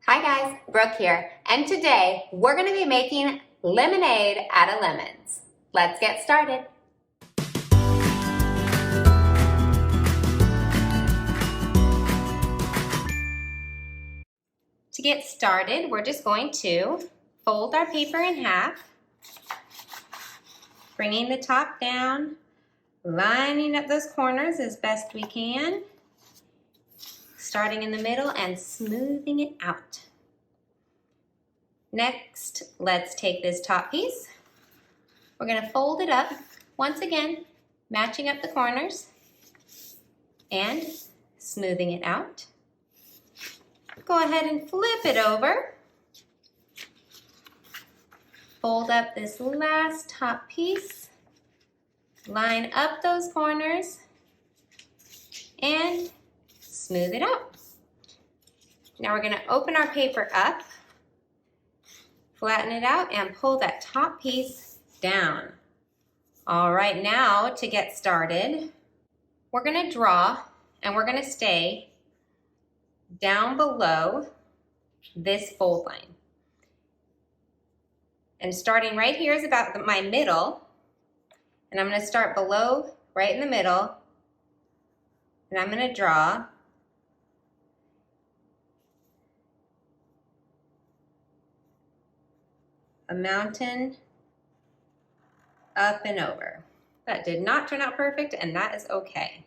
Hi guys, Brooke here, and today we're going to be making lemonade out of lemons. Let's get started. To get started, we're just going to fold our paper in half, bringing the top down, lining up those corners as best we can, starting in the middle and smoothing it out. Next, let's take this top piece. We're going to fold it up, once again, matching up the corners and smoothing it out. Go ahead and flip it over. Fold up this last top piece. Line up those corners and smooth it out. Now we're going to open our paper up, flatten it out, and pull that top piece down. All right, now to get started, we're going to draw and we're going to stay down below this fold line. And starting right here is about my middle, and I'm going to start below, right in the middle, and I'm going to draw a mountain up and over. That did not turn out perfect, and that is okay.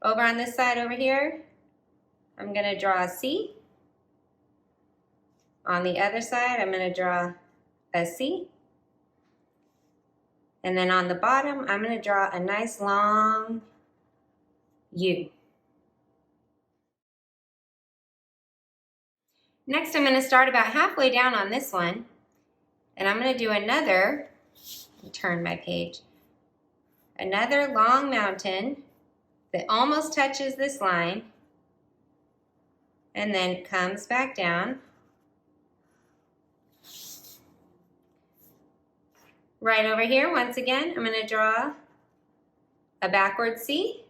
Over on this side over here, I'm going to draw a C. On the other side, I'm going to draw a C. And then on the bottom, I'm going to draw a nice long U. Next, I'm going to start about halfway down on this one, and I'm going to do another, turn my page, another long mountain that almost touches this line and then comes back down. Right over here, once again, I'm going to draw a backward C,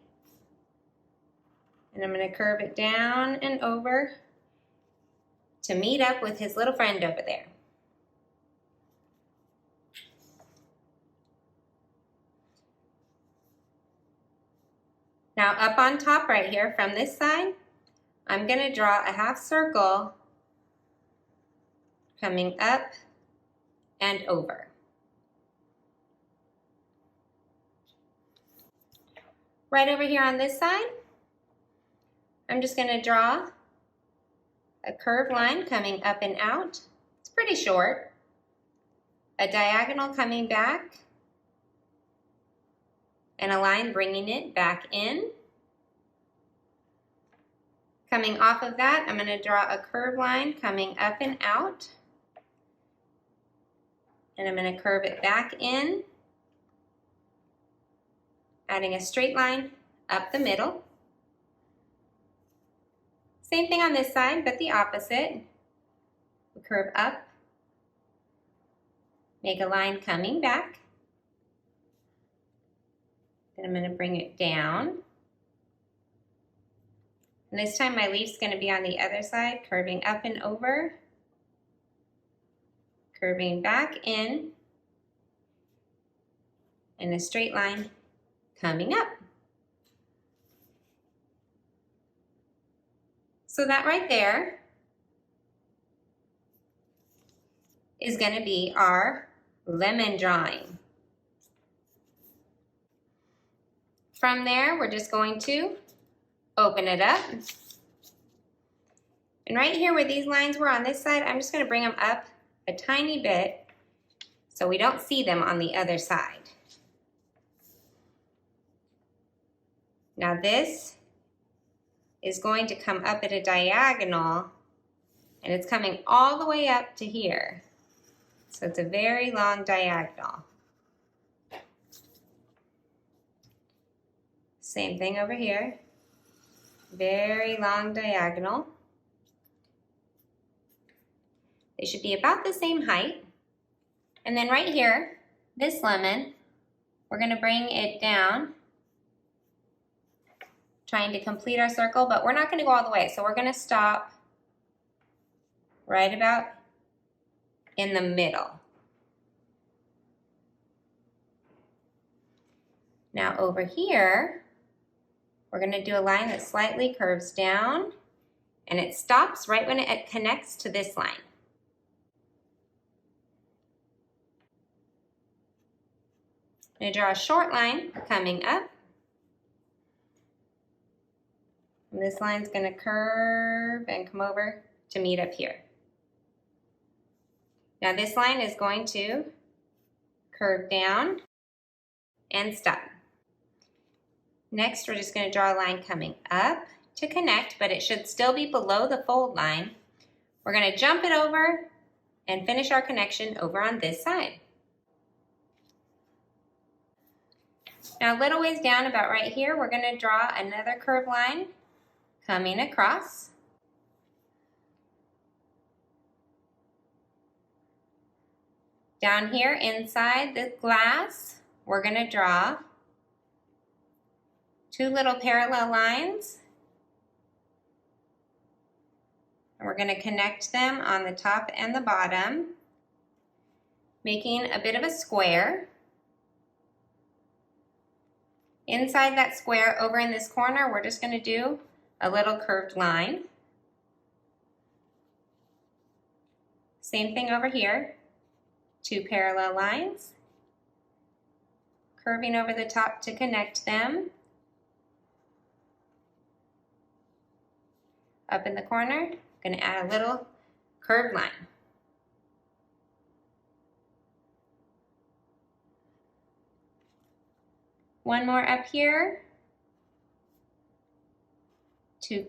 and I'm going to curve it down and over to meet up with his little friend over there. Now up on top right here from this side, I'm going to draw a half circle coming up and over. Right over here on this side, I'm just going to draw a curved line coming up and out. It's pretty short. A diagonal coming back, and a line bringing it back in. Coming off of that, I'm going to draw a curved line coming up and out, and I'm going to curve it back in, adding a straight line up the middle. Same thing on this side, but the opposite. We curve up, make a line coming back, then I'm going to bring it down. And this time my leaf's going to be on the other side, curving up and over, curving back in, and a straight line coming up. So that right there is going to be our lemon drawing. From there, we're just going to open it up. And right here where these lines were on this side, I'm just going to bring them up a tiny bit so we don't see them on the other side. Now this is going to come up at a diagonal, and it's coming all the way up to here. So it's a very long diagonal. Same thing over here. Very long diagonal. They should be about the same height. And then right here, this lemon, we're going to bring it down trying to complete our circle, but we're not going to go all the way. So we're going to stop right about in the middle. Now over here, we're going to do a line that slightly curves down, and it stops right when it connects to this line. I'm going to draw a short line coming up. And this line's going to curve and come over to meet up here. Now this line is going to curve down and stop. Next, we're just going to draw a line coming up to connect, but it should still be below the fold line. We're going to jump it over and finish our connection over on this side. Now a little ways down, about right here, we're going to draw another curved line coming across. Down here inside the glass, we're going to draw two little parallel lines. And we're going to connect them on the top and the bottom, making a bit of a square. Inside that square, over in this corner, we're just going to do a little curved line. Same thing over here. Two parallel lines, curving over the top to connect them. Up in the corner, going to add a little curved line. One more up here. Two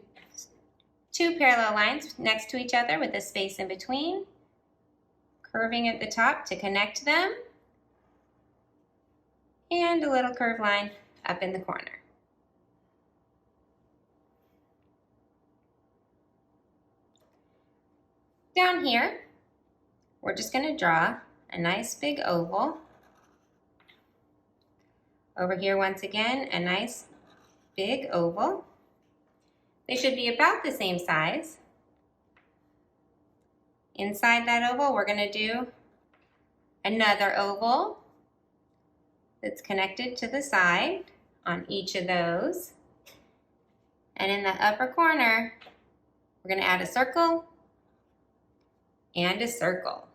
parallel lines next to each other with a space in between. Curving at the top to connect them, and a little curved line up in the corner. Down here, we're just going to draw a nice big oval. Over here, once again, a nice big oval. They should be about the same size. Inside that oval, we're going to do another oval that's connected to the side on each of those. And in the upper corner, we're going to add a circle and a circle.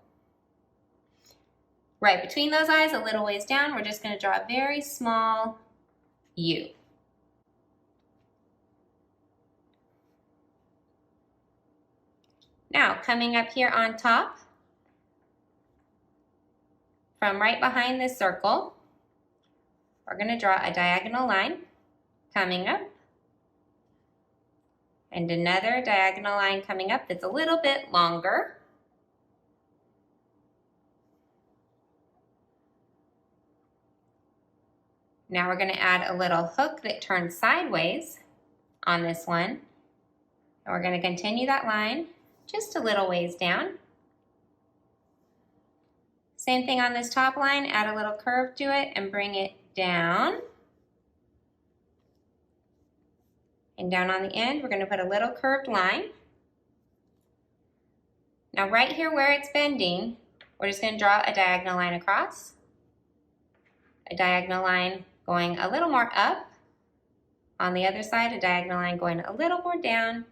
Right between those eyes, a little ways down, we're just going to draw a very small U. Now, coming up here on top, from right behind this circle, we're going to draw a diagonal line coming up, and another diagonal line coming up that's a little bit longer. Now we're going to add a little hook that turns sideways on this one, and we're going to continue that line just a little ways down. Same thing on this top line, add a little curve to it and bring it down. And down on the end, we're going to put a little curved line. Now right here where it's bending, we're just going to draw a diagonal line across, a diagonal line going a little more up. On the other side, a diagonal line going a little more down,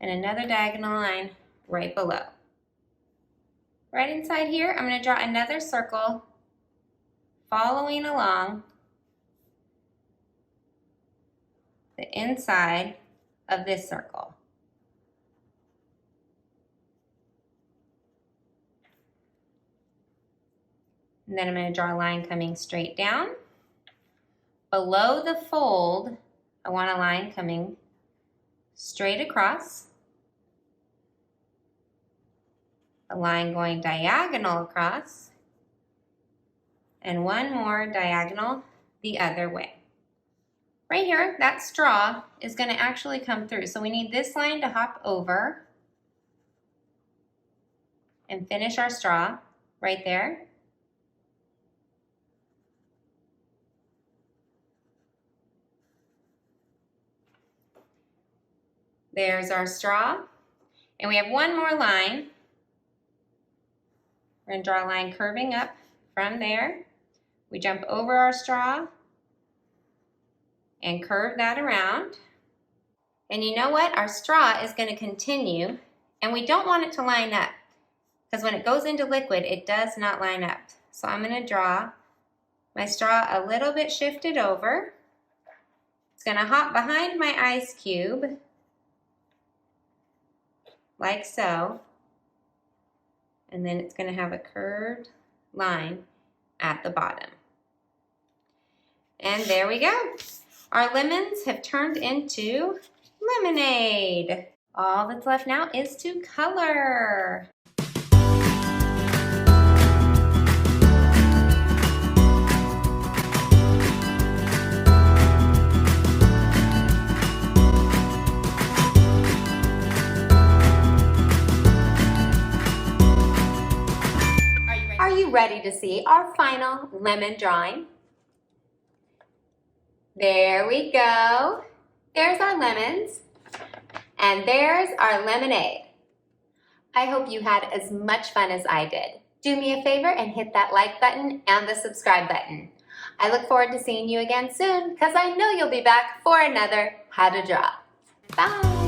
and another diagonal line right below. Right inside here, I'm going to draw another circle following along the inside of this circle. And then I'm going to draw a line coming straight down. Below the fold, I want a line coming straight across. A line going diagonal across, and one more diagonal the other way. Right here, that straw is going to actually come through, so we need this line to hop over and finish our straw right there. There's our straw. And we have one more line. We're going to draw a line curving up from there. We jump over our straw and curve that around. And you know what? Our straw is going to continue, and we don't want it to line up because when it goes into liquid, it does not line up. So I'm going to draw my straw a little bit shifted over. It's going to hop behind my ice cube, like so. And then it's going to have a curved line at the bottom. And there we go. Our lemons have turned into lemonade. All that's left now is to color. Are you ready to see our final lemon drawing? There we go. There's our lemons, and there's our lemonade. I hope you had as much fun as I did. Do me a favor and hit that like button and the subscribe button. I look forward to seeing you again soon because I know you'll be back for another How to Draw. Bye.